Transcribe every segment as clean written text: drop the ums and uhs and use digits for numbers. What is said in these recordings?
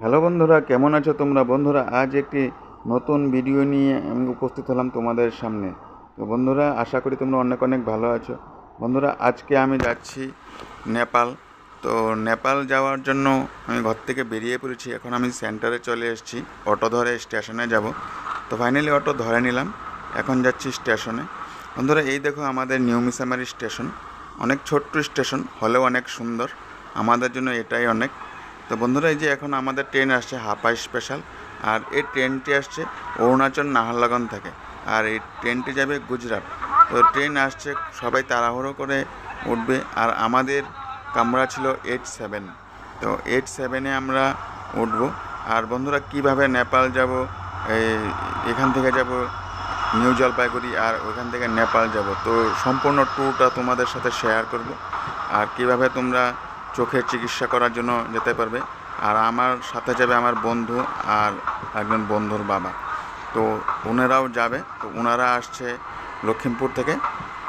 Hello বন্ধুরা, কেমন আছো তোমরা? বন্ধুরা, আজ একটি নতুন ভিডিও নিয়ে আমি উপস্থিত হলাম তোমাদের সামনে। তো বন্ধুরা, আশা করি তোমরা অনেক অনেক ভালো আছো। বন্ধুরা, আজকে আমি যাচ্ছি নেপাল। তো নেপাল যাওয়ার জন্য আমি ঘর থেকে বেরিয়ে পড়েছি। এখন আমি সেন্টারে চলে এসেছি, অটো ধরে স্টেশনে যাব। তো ফাইনালি অটো ধরে নিলাম, এখন যাচ্ছি স্টেশনে। বন্ধুরা, এই দেখো আমাদের নিউ মিসামারি স্টেশন। অনেক ছোট্ট স্টেশন হলেও অনেক সুন্দর, আমাদের জন্য এটাই অনেক। তো বন্ধুরা, এই যে এখন আমাদের ট্রেন আসছে হাপা স্পেশাল, আর এই ট্রেনটি আসছে অরুণাচল নাহারলাগুন থেকে, আর এই ট্রেনটি যাবে গুজরাট। তো ট্রেন আসছে, সবাই তাড়াহুড়ো করে উঠবে। আর আমাদের কামরা ছিল 8-7। তো 8-7-এ আমরা উঠব। আর বন্ধুরা, কিভাবে নেপাল যাব, এখান থেকে যাব নিউ জলপাইগুড়ি, আর ওইখান থেকে নেপাল যাব, তো সম্পূর্ণ ট্যুরটা তোমাদের সাথে শেয়ার করব। আর কিভাবে তোমরা চোখের চিকিৎসা করার জন্য যেতে পারবে। আর আমার সাথে যাবে আমার বন্ধু আর একজন বন্ধুর বাবা। তো ওনারাও যাবে। তো ওনারা আসছে লক্ষ্মীমপুর থেকে।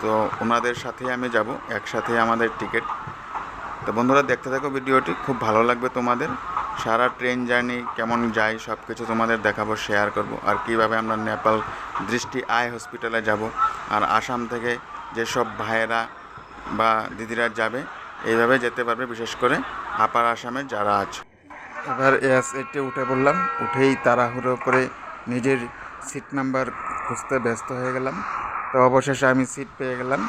তো ওনাদের সাথেই আমি যাব, একসাথে আমাদের টিকিট। তো বন্ধুরা, দেখতে থাকো ভিডিওটি, খুব ভালো লাগবে তোমাদের। সারা ট্রেন জার্নি কেমন যায় সব কিছু তোমাদের দেখাবো, শেয়ার করব। আর কিভাবে আমরা নেপাল দৃষ্টি আই হসপিটালে যাব। আর আসাম থেকে যেসব ভাইয়েরা বা দিদিরা যাবে, এইভাবে যেতে পারবে, বিশেষ করে আপার আসামে যারা আছে। এবার এসএতে উঠে পড়লাম। উঠেই তাড়াহুড়ো করে নিজের সিট নাম্বার খুঁজতে ব্যস্ত হয়ে গেলাম। তো অবশেষে আমি সিট পেয়ে গেলাম।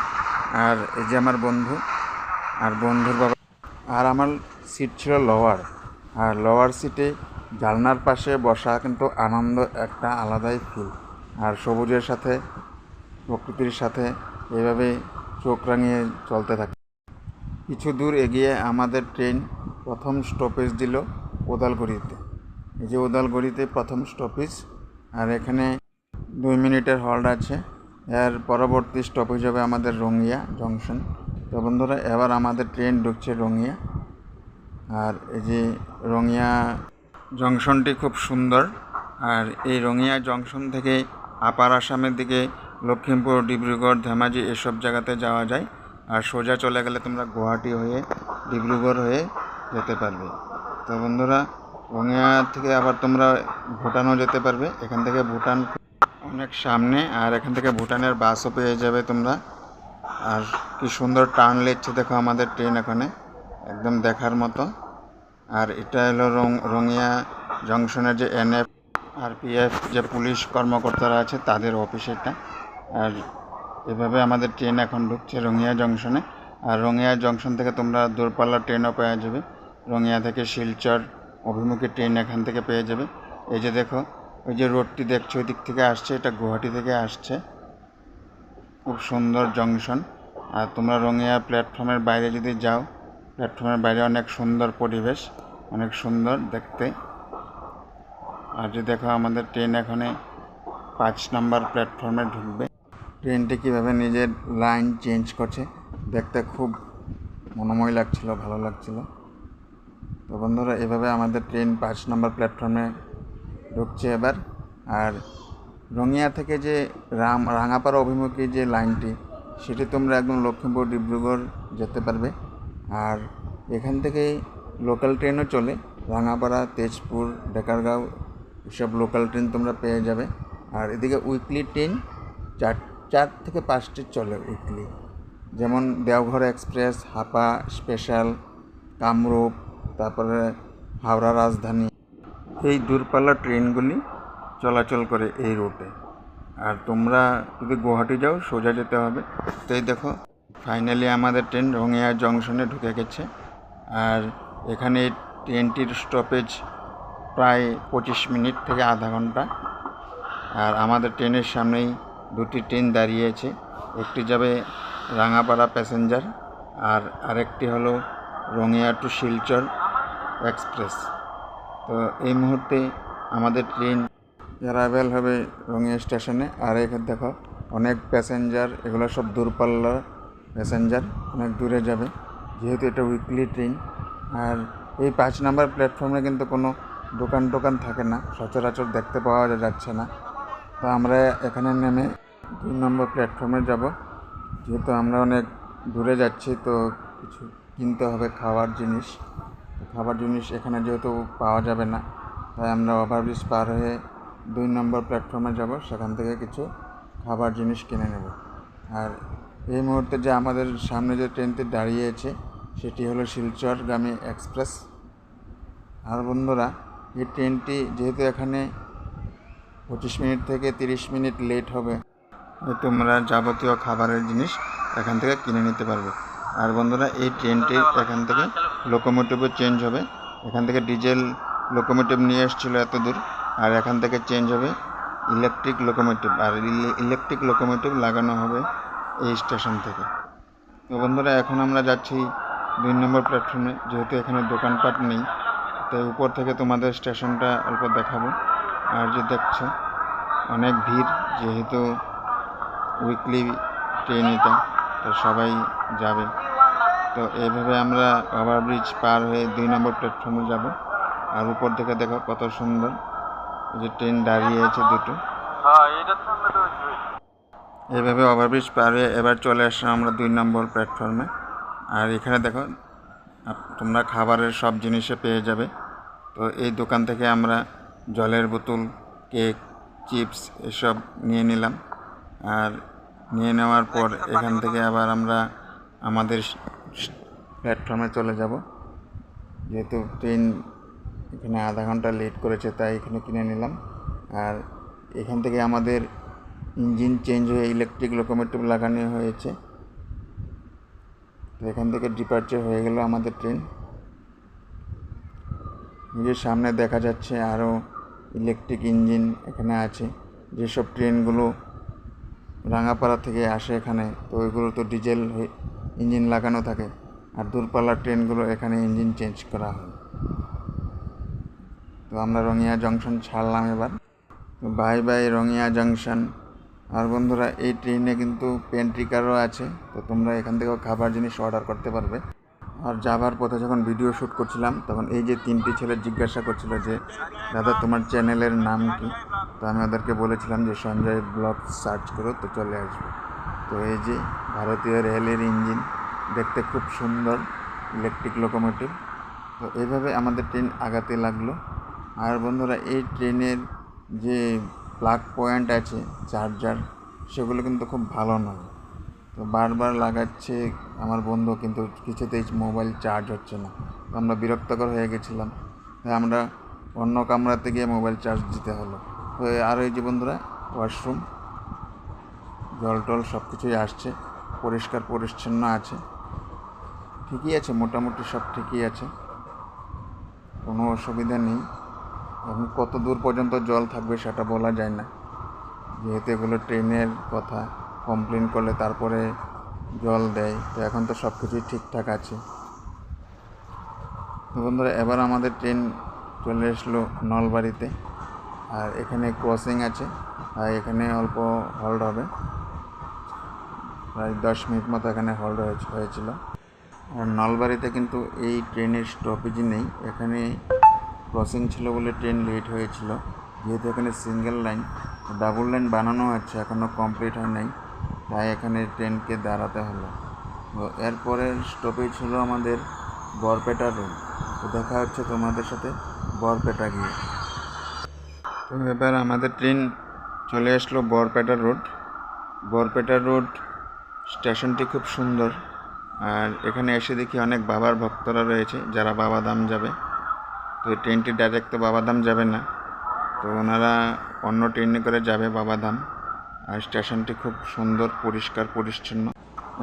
আর এই যে আমার বন্ধু আর বন্ধুর বাবা। আর আমার সিট ছিল লোয়ার। আর লোয়ার সিটে জানলার পাশে বসা কিন্তু আনন্দ একটা আলাদাই ফিল। আর সবুজের সাথে, প্রকৃতির সাথে এইভাবে চোখ রাঙিয়ে চলতে থাকে। কিছু দূর এগিয়ে আমাদের ট্রেন প্রথম স্টপেজ দিল উদালগুড়িতে। এই যে উদালগুড়িতে প্রথম স্টপেজ। আর এখানে 2 মিনিটের হল্ট আছে। এর পরবর্তী স্টপেজ হবে আমাদের রঙিয়া জংশন। তো বন্ধুরা, এবার আমাদের ট্রেন ঢুকছে রঙিয়া। আর এই যে রঙিয়া জংশনটি খুব সুন্দর। আর এই রঙিয়া জংশন থেকে আপার আসামের দিকে লক্ষ্মীমপুর, ডিব্রুগড়, ধেমাজি এসব জায়গাতে যাওয়া যায়। আর সোজা চলে গেলে তোমরা গুয়াহাটি হয়ে, ডিব্রুগড় হয়ে যেতে পারবে। তো বন্ধুরা, রঙিয়া থেকে আবার তোমরা ভুটানও যেতে পারবে। এখান থেকে ভুটান অনেক সামনে, আর এখান থেকে ভুটানের বাসও পেয়ে যাবে তোমরা। আর কি সুন্দর টার্ন নিচ্ছে দেখো আমাদের ট্রেন এখানে, একদম দেখার মতো। আর এটা হলো রঙিয়া জংশনের যে এনএফ আরপিএফ যে পুলিশ কর্মকর্তারা আছে তাদের অফিস এটা। আর এভাবে আমাদের ট্রেন এখন ঢুকছে রঙিয়া জংশনে। আর রঙিয়া জংশন থেকে তোমরা দূরপাল্লার ট্রেনও পেয়ে যাবে। রঙিয়া থেকে শিলচর অভিমুখী ট্রেন এখান থেকে পেয়ে যাবে। এই যে দেখো, ওই যে রোডটি দেখছো ওই দিক থেকে আসছে, এটা গুয়াহাটি থেকে আসছে। খুব সুন্দর জংশন। আর তোমরা রঙিয়া প্ল্যাটফর্মের বাইরে যদি যাও, প্ল্যাটফর্মের বাইরে অনেক সুন্দর পরিবেশ, অনেক সুন্দর দেখতে। আর যে দেখো আমাদের ট্রেন এখানে 5 নম্বর প্ল্যাটফর্মে ঢুকবে। ট্রেনটি কীভাবে নিজের লাইন চেঞ্জ করছে দেখতে খুব মনোময় লাগছিল, ভালো লাগছিল। তো বন্ধুরা, এভাবে আমাদের ট্রেন 5 নম্বর প্ল্যাটফর্মে ঢুকছে এবার। আর রঙিয়া থেকে যে রাঙাপাড়া অভিমুখী যে লাইনটি, সেটি তোমরা একদম লক্ষ্মীমপুর, ডিব্রুগড় যেতে পারবে। আর এখান থেকেই লোকাল ট্রেনও চলে, রাঙাপাড়া, তেজপুর, ডেকারগাঁও এসব লোকাল ট্রেন তোমরা পেয়ে যাবে। আর এদিকে উইকলি ট্রেন 4 থেকে 5টি চলে উইকলি, যেমন দেওঘর এক্সপ্রেস, হাপা স্পেশাল, কামরূপ, তারপরে হাওড়া রাজধানী। এই দূরপাল্লার ট্রেনগুলি চলাচল করে এই রুটে। আর তোমরা যদি গুয়াহাটি যাও সোজা যেতে হবে। তো এই দেখো, ফাইনালি আমাদের ট্রেন রঙিয়া জংশনে ঢুকে গেছে। আর এখানে ট্রেনটির স্টপেজ প্রায় 25 মিনিট থেকে আধা ঘন্টা। আর আমাদের ট্রেনের সামনেই 2টি ট্রেন দাঁড়িয়েছে। একটি যাবে রাঙাপাড়া প্যাসেঞ্জার, আর আরেকটি হলো রঙিয়া টু শিলচর এক্সপ্রেস। তো এই মুহূর্তে আমাদের ট্রেন অ্যারাইভেল হবে রঙিয়া স্টেশনে। আর এখানে দেখো অনেক প্যাসেঞ্জার, এগুলো সব দূরপাল্লার প্যাসেঞ্জার, অনেক দূরে যাবে যেহেতু এটা উইকলি ট্রেন। আর এই 5 নম্বর প্ল্যাটফর্মে কিন্তু কোনো দোকান থাকে না, সচরাচর দেখতে পাওয়া যাচ্ছে না। তো আমরা এখানে নেমে 2 নম্বর প্ল্যাটফর্মে যাব। যেহেতু আমরা অনেক দূরে যাচ্ছি, তো কিছু কিনতে হবে খাওয়ার জিনিস। খাবার জিনিস এখানে যেহেতু পাওয়া যাবে না, তাই আমরা ওভারব্রিজ পার হয়ে 2 নম্বর প্ল্যাটফর্মে যাব, সেখান থেকে কিছু খাবার জিনিস কিনে নেব। আর এই মুহূর্তে যে আমাদের সামনে যে ট্রেনটি দাঁড়িয়েছে সেটি হলো শিলচরগামী এক্সপ্রেস। আর বন্ধুরা, এই ট্রেনটি যেহেতু এখানে 25 মিনিট থেকে 30 মিনিট লেট হবে, তোমরা যাবতীয় খাবারের জিনিস এখান থেকে কিনে নিতে পারবে। আর বন্ধুরা, এই ট্রেনটির এখান থেকে লোকোমোটিভও চেঞ্জ হবে। এখান থেকে ডিজেল লোকোমোটিভ নিয়ে এসেছিলো এত দূর, আর এখান থেকে চেঞ্জ হবে ইলেকট্রিক লোকোমোটিভ, আর ইলেকট্রিক লোকোমোটিভ লাগানো হবে এই স্টেশন থেকে। তো বন্ধুরা, এখন আমরা যাচ্ছি 2 নম্বর প্ল্যাটফর্মে। যেহেতু এখানে দোকানপাট নেই, তাই উপর থেকে তোমাদের স্টেশনটা অল্প দেখাবো। আর যে দেখছো অনেক ভিড়, যেহেতু উইকলি ট্রেন এটা, তো সবাই যাবে। তো এইভাবে আমরা ওভারব্রিজ পার হয়ে 2 নম্বর প্ল্যাটফর্মে যাব। আর উপর থেকে দেখো কত সুন্দর এই যে ট্রেন দাঁড়িয়ে আছে দুটো। এইভাবে ওভারব্রিজ পার হয়ে এবার চলে আসলাম আমরা 2 নম্বর প্ল্যাটফর্মে। আর এখানে দেখো তোমরা খাবারের সব জিনিসে পেয়ে যাবে। তো এই দোকান থেকে আমরা জলের বোতল, কেক, চিপস এসব নিয়ে নিলাম। আর নিয়ে নেওয়ার পর এখান থেকে আবার আমরা আমাদের প্ল্যাটফর্মে চলে যাব। যেহেতু ট্রেন এখানে আধা ঘন্টা লেট করেছে, তাই এখানে কিনে নিলাম। আর এখান থেকে আমাদের ইঞ্জিন চেঞ্জ হয়ে ইলেকট্রিক লোকোমোটিভ লাগানো হয়েছে। তো এখান থেকে ডিপার্চার হয়ে গেল আমাদের ট্রেন। নিজের সামনে দেখা যাচ্ছে আরও ইলেকট্রিক ইঞ্জিন এখানে আছে। যেসব ট্রেনগুলো রাঙাপাড়া থেকে আসে এখানে, তো ওইগুলো তো ডিজেল ইঞ্জিন লাগানো থাকে, আর দূরপাল্লার ট্রেনগুলো এখানে ইঞ্জিন চেঞ্জ করা হয়। তো আমরা রঙিয়া জংশন ছাড়লাম এবার। Bye bye Rangia junction. আর বন্ধুরা, এই ট্রেনে কিন্তু পেন্ট্রি কারও আছে, তো তোমরা এখান থেকেও খাবার জিনিস অর্ডার করতে পারবে। আর যাবার পথে যখন ভিডিও শ্যুট করছিলাম, তখন এই যে 3টি ছেলে জিজ্ঞাসা করছিল যে দাদা তোমার চ্যানেলের নাম কি। তো আমি ওদেরকে বলেছিলাম যে সঞ্জয় ব্লগ সার্চ করো, তো চলে আসবে। তো এই যে ভারতীয় রেলের ইঞ্জিন, দেখতে খুব সুন্দর ইলেকট্রিক লোকোমোটিভ। তো এইভাবে আমাদের ট্রেন আগাতে লাগলো। আর বন্ধুরা, এই ট্রেনের যে প্লাগ পয়েন্ট আছে চার্জার, সেগুলো কিন্তু খুব ভালো নয়। তো বারবার লাগাচ্ছে আমার বন্ধু, কিন্তু কিছুতেই মোবাইল চার্জ হচ্ছে না। তো আমরা বিরক্তকর হয়ে গেছিলাম, তাই আমরা অন্য কামরাতে গিয়ে মোবাইল চার্জ দিতে হলো। তো আর এই যে বন্ধুরা, ওয়াশরুম, জল টল সব কিছুই আসছে, পরিষ্কার পরিচ্ছন্ন আছে, ঠিকই আছে, মোটামুটি সব ঠিকই আছে, কোনো অসুবিধা নেই। এখন কত দূর পর্যন্ত জল থাকবে সেটা বলা যায় না, যেহেতু এগুলো ট্রেনের কথা, কমপ্লেন করলে তারপরে জল দেয়। তো এখন তো সব কিছুই ঠিকঠাক আছে। তো বন্ধুরা, এবার আমাদের ট্রেন চলে আসলো নলবাড়িতে। আর এখানে ক্রসিং আছে, আর এখানে অল্প হল্ট হবে, প্রায় 10 মিনিট মতো এখানে হল্ট হয়েছিল। আর নলবাড়িতে কিন্তু এই ট্রেনের স্টপেজই নেই, এখানে ক্রসিং ছিল বলে ট্রেন লেট হয়েছিল। যেহেতু এখানে সিঙ্গেল লাইন, ডাবল লাইন বানানো হচ্ছে, এখনও কমপ্লিট হয় নাই, তাই এখানে ট্রেনকে দাঁড়াতে হলো। তো এরপরের স্টপেজ হলো আমাদের বরপেটা রোড। তো দেখা হচ্ছে তোমাদের সাথে বরপেটা গিয়ে। তো এবার আমাদের ট্রেন চলে আসলো বরপেটা রোড। বরপেটা রোড স্টেশনটি খুব সুন্দর। আর এখানে এসে দেখি অনেক বাবার ভক্তরা রয়েছে, যারা বাবাধাম যাবে। তো ট্রেনটি ডাইরেক্ট তো বাবাধাম যাবে না, তো ওনারা অন্য ট্রেনে করে যাবে বাবাধাম। আর স্টেশনটি খুব সুন্দর, পরিষ্কার পরিচ্ছন্ন।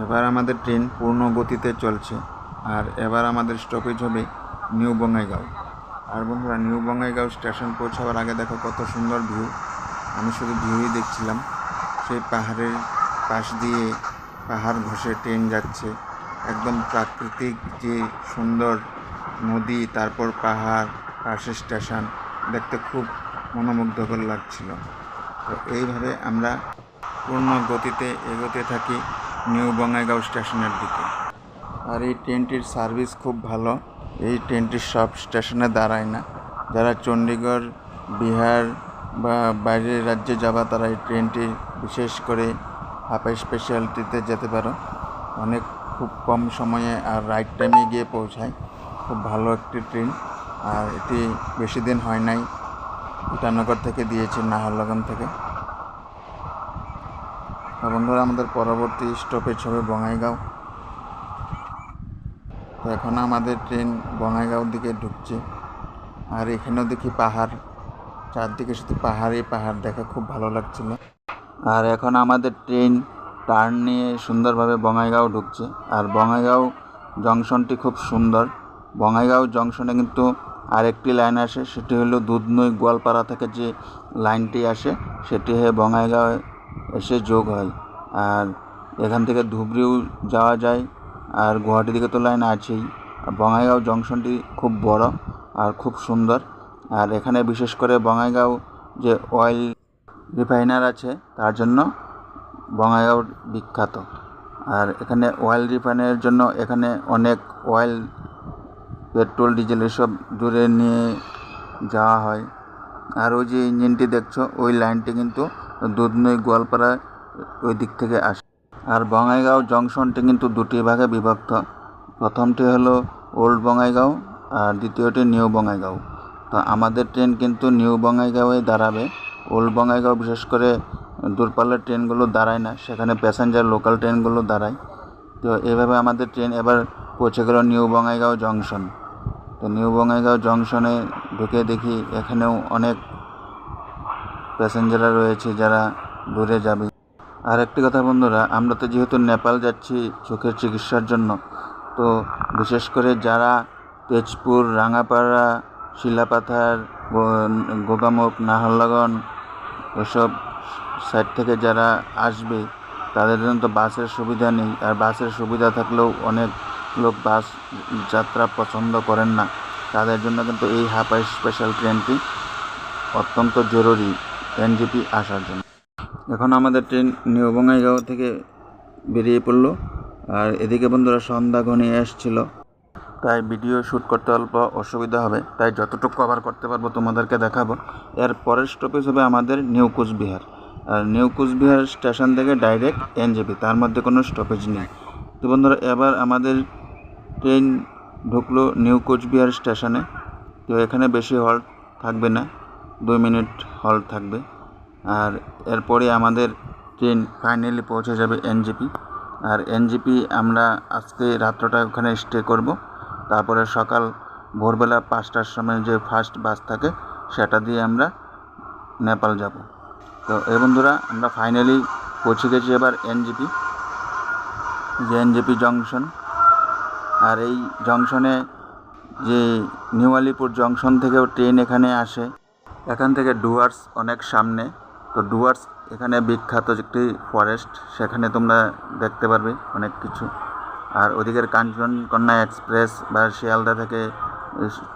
এবার আমাদের ট্রেন পূর্ণ গতিতে চলছে। আর এবার আমাদের স্টপেজ হবে নিউ বঙ্গাইগাঁও। আর বন্ধুরা, নিউ বঙ্গাইগাঁও স্টেশন পৌঁছাবার আগে দেখো কত সুন্দর ভিউ। আমি শুধু ভিউই দেখছিলাম। সেই পাহাড়ের পাশ দিয়ে পাহাড় ঘষে ট্রেন যাচ্ছে, একদম প্রাকৃতিক যে সুন্দর নদী, তারপর পাহাড়, পাশে স্টেশন, দেখতে খুব মনোমুগ্ধকর লাগছিল। তো এইভাবে আমরা পূর্ণ গতিতে এগোতে থাকি নিউ বঙ্গাইগাঁও স্টেশনের দিকে। আর এই ট্রেনটির সার্ভিস খুব ভালো। এই ট্রেনটি সব স্টেশনে দাঁড়ায় না। যারা চণ্ডীগড়, বিহার বা বাইরের রাজ্যে যাবা, তারা এই ট্রেনটি বিশেষ করে হাফ স্পেশালিটিতে যেতে পারো। খুব কম সময়ে আর রাইট টাইমে গিয়ে পৌঁছায়। খুব ভালো একটি ট্রেন। আর এটি বেশি দিন হয় নাই, ইটানগর থেকে দিয়েছে, নাহরলাগুন থেকে। তো বন্ধুরা, আমাদের পরবর্তী স্টপেজ হবে বঙাইগাঁও। তো এখন আমাদের ট্রেন বঙাইগাঁওর দিকে ঢুকছে। আর এখানেও দেখি পাহাড়, চারদিকে শুধু পাহাড়ই পাহাড়, দেখা খুব ভালো লাগছিল। আর এখন আমাদের ট্রেন টার্ন নিয়ে সুন্দরভাবে বঙাইগাঁও ঢুকছে। আর বঙাইগাঁও জংশনটি খুব সুন্দর। বঙাইগাঁও জংশনে কিন্তু আরেকটি লাইন আসে, সেটি হলো দুধনৈ গোয়ালপাড়া থেকে যে লাইনটি আসে সেটি হয়ে বঙাইগাঁও এসে যোগ হয়। আর এখান থেকে ধুবড়িও যাওয়া যায়, আর গুয়াহাটি দিকে তো লাইন আছেই। আর বঙাইগাঁও জংশনটি খুব বড় আর খুব সুন্দর। আর এখানে বিশেষ করে বঙাইগাঁও যে অয়েল রিফাইনার আছে তার জন্য বঙাইগাঁও বিখ্যাত। আর এখানে অয়েল রিফাইনারির জন্য এখানে অনেক অয়েল, পেট্রোল, ডিজেল এসব দূরে নিয়ে যাওয়া হয়। আর ওই যে ইঞ্জিনটি দেখছো, ওই লাইনটি কিন্তু দুধনৈ গোয়ালপাড়া ওই দিক থেকে আসে। আর বঙাইগাঁও জংশনটি কিন্তু দুটি ভাগে বিভক্ত। প্রথমটি হলো ওল্ড বঙাইগাঁও আর দ্বিতীয়টি নিউ বঙাইগাঁও। তো আমাদের ট্রেন কিন্তু নিউ বঙাইগাঁওয়ে দাঁড়াবে। ওল্ড বঙাইগাঁও বিশেষ করে দূরপাল্লার ট্রেনগুলো দাঁড়ায় না, সেখানে প্যাসেঞ্জার লোকাল ট্রেনগুলো দাঁড়ায়। তো এইভাবে আমাদের ট্রেন এবার পৌঁছে গেল নিউ বঙাইগাঁও জংশন। তো নিউ বঙাইগাঁও জংশনে ঢুকে দেখি এখানেও অনেক প্যাসেঞ্জাররা রয়েছে যারা দূরে যাবে। আর একটি কথা বন্ধুরা, আমরা তো যেহেতু নেপাল যাচ্ছি চোখের চিকিৎসার জন্য, তো বিশেষ করে যারা তেজপুর, রাঙাপাড়া, শিলাপাথার, গোগামুখ, নাহরলাগুন এসব সাইড থেকে যারা আসবে তাদের জন্য তো বাসের সুবিধা নেই। আর বাসের সুবিধা থাকলেও অনেক লোক বাস যাত্রা পছন্দ করেন না, তাদের জন্য কিন্তু এই হাওড়া স্পেশাল ট্রেনটি অত্যন্ত জরুরি এনজেপি আসার জন্য। এখন আমাদের ট্রেন নিউ বঙাইগাঁও থেকে বেরিয়ে পড়লো। আর এদিকে বন্ধুরা সন্ধ্যা ঘনিয়ে এসেছিলো, তাই ভিডিও শ্যুট করতে অল্প অসুবিধা হবে, তাই যতটুকু কভার করতে পারবো তোমাদেরকে দেখাবো। এর পরের স্টপেজ হবে আমাদের নিউ কোচবিহার। আর নিউ কোচবিহার স্টেশন থেকে ডাইরেক্ট এনজেপি, তার মধ্যে কোনো স্টপেজ নেই। তো বন্ধুরা, এবার আমাদের ট্রেন ঢুকলো নিউ কোচবিহার স্টেশনে। তো এখানে বেশি হল্ট থাকবে না, 2 মিনিট হল্ট থাকবে। আর এরপরে আমাদের ট্রেন ফাইনালি পৌঁছে যাবে এনজেপি। আর এনজেপি আমরা আজকে রাত্রটা ওখানে স্টে করব। তারপরে সকাল ভোরবেলা 5টার সময় যে ফার্স্ট বাস থাকে সেটা দিয়ে আমরা নেপাল যাব। তো এই বন্ধুরা, আমরা ফাইনালি পৌঁছে গেছি এবার এনজেপি, যে এনজেপি জংশন। আর এই জংশনে যে নিউ আলিপুর জংশন থেকেও ট্রেন এখানে আসে। এখান থেকে ডুয়ার্স অনেক সামনে। তো ডুয়ার্স এখানে বিখ্যাত একটি ফরেস্ট, সেখানে তোমরা দেখতে পারবে অনেক কিছু। আর ওদিকের কাঞ্চনকন্যা এক্সপ্রেস বা শিয়ালদা থেকে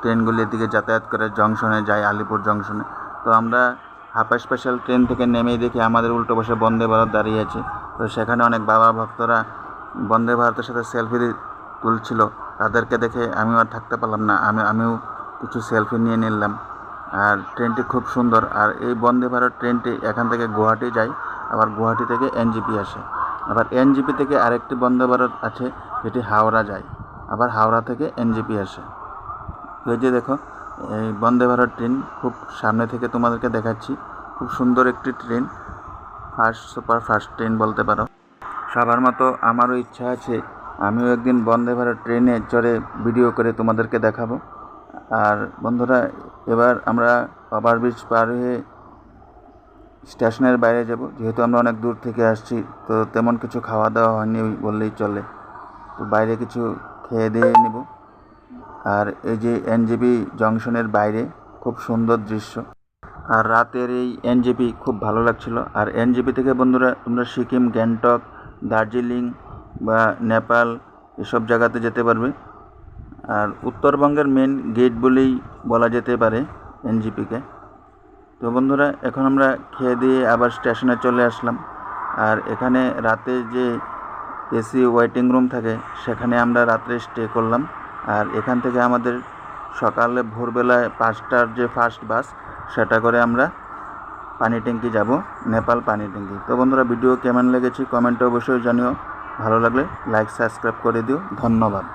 ট্রেনগুলি এদিকে যাতায়াত করে জংশনে যায়, আলিপুর জংশনে। তো আমরা হাওড়া স্পেশাল ট্রেন থেকে নেমেই দেখি আমাদের উল্টো পাশে বন্দে ভারত দাঁড়িয়ে আছে। তো সেখানে অনেক বাবা ভক্তরা বন্দে ভারতের সাথে সেলফি তুলছিল, তাদেরকে দেখে আমিও আর থাকতে পারলাম না, আমিও কিছু সেলফি নিয়ে নিলাম। আর ট্রেনটি খুব সুন্দর। আর এই বন্দে ভারত ট্রেনটি এখান থেকে গুয়াহাটি যায়, আবার গুয়াহাটি থেকে এনজেপি আসে। আবার এনজেপি থেকে আরেকটি বন্দে ভারত আছে যেটি হাওড়া যায়, আবার হাওড়া থেকে এনজেপি আসে। এই যে দেখো, এই বন্দে ভারত ট্রেন খুব সামনে থেকে তোমাদেরকে দেখাচ্ছি। খুব সুন্দর একটি ট্রেন, সুপার ফাস্ট ট্রেন বলতে পারো। সবার মতো আমারও ইচ্ছা আছে আমিও একদিন বন্দে ভারত ট্রেনে চড়ে ভিডিও করে তোমাদেরকে দেখাবো। আর বন্ধুরা, এবার আমরা ওভারব্রিজ পার হয়ে স্টেশনের বাইরে যাব। যেহেতু আমরা অনেক দূর থেকে আসছি, তো তেমন কিছু খাওয়া দাওয়া হয়নি বললেই চলে, তো বাইরে কিছু খেয়ে দিয়ে নেব। আর এই যে এনজেপি জংশনের বাইরে খুব সুন্দর দৃশ্য। আর রাতের এই এনজেপি খুব ভালো লাগছিল। আর এনজেপি থেকে বন্ধুরা তোমরা সিকিম, গ্যাংটক, দার্জিলিং বা নেপাল এসব জায়গাতে যেতে পারবে। আর উত্তরবঙ্গের মেন গেট বলেই বলা যেতে পারে এনজেপিকে। তো বন্ধুরা, এখন আমরা খেয়ে দিয়ে আবার স্টেশনে চলে আসলাম। আর এখানে রাতে যে এসি ওয়েটিং রুম থাকে সেখানে আমরা রাত্রে স্টে করলাম। আর এখান থেকে আমাদের সকালে ভোরবেলায় 5টার যে ফার্স্ট বাস সেটা করে আমরা পানি ট্যাঙ্কি যাব, নেপাল পানি ট্যাঙ্কি। তো বন্ধুরা, ভিডিও কেমন লেগেছে কমেন্টে অবশ্যই জানিও। ভালো লাগলে লাইক সাবস্ক্রাইব করে দিও। ধন্যবাদ।